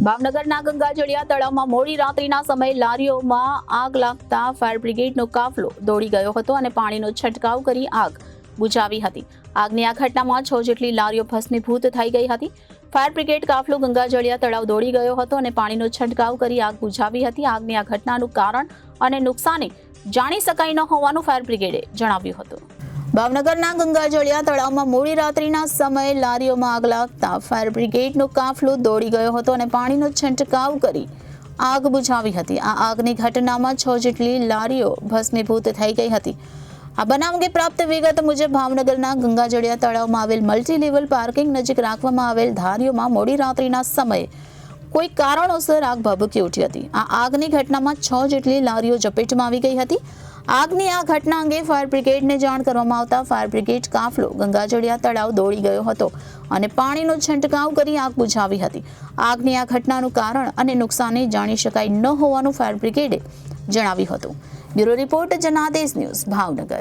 ભાવનગરના ગંગાજળિયા તળાવમાં મોડી રાત્રિના સમયે લારીઓમાં આગ લાગતા ફાયર બ્રિગેડનો કાફલો દોડી ગયો હતો અને પાણીનો છંટકાવ કરી આગ બુઝાવી હતી. આગની આ ઘટનામાં 6 જેટલી લારીઓ ભસ્મીભૂત થઈ ગઈ હતી. ફાયર બ્રિગેડ કાફલો ગંગાજળિયા તળાવ દોડી ગયો હતો અને પાણીનો છંટકાવ કરી આગ બુઝાવી હતી. આગની આ ઘટનાનું કારણ અને નુકસાની જાણી શકાય ન હોવાનું ફાયર બ્રિગેડે જણાવ્યું હતું. ભાવનગરના ગંગાજળિયા તળાવમાં મોડી રાત્રિના સમયે લારીઓમાં આગ લાગતા ફાયર બ્રિગેડનો કાફલો દોડી ગયો હતો અને પાણીનો છંટકાવ કરી આગ બુઝાવી હતી. આ આગની ઘટનામાં 6 જેટલી લારીઓ ભસ્મીભૂત થઈ ગઈ હતી. આ બનાવ અંગે પ્રાપ્ત વિગત મુજબ ભાવનગરના ગંગાજળિયા તળાવમાં આવેલ મલ્ટી લેવલ પાર્કિંગ નજીક રાખવામાં આવેલ ધારીઓમાં મોડી રાત્રિના સમયે કોઈ કારણોસર આગ ભભૂકી ઉઠી હતી. આ આગની ઘટનામાં 6 જેટલી લારીઓ ઝપેટમાં આવી ગઈ હતી. આગની આ ઘટના અંગે ફાયર બ્રિગેડને જાણ કરવામાં આવતા ફાયર બ્રિગેડ કાફલો ગંગાજળિયા તળાવ દોડી ગયો હતો અને પાણીનો છંટકાવ કરી આગ બુઝાવી હતી. આગની આ ઘટનાનું કારણ અને નુકસાની જાણી શકાય ન હોવાનું ફાયર બ્રિગેડે જણાવ્યું હતું. Bureau report Janadesh news Bhavnagar.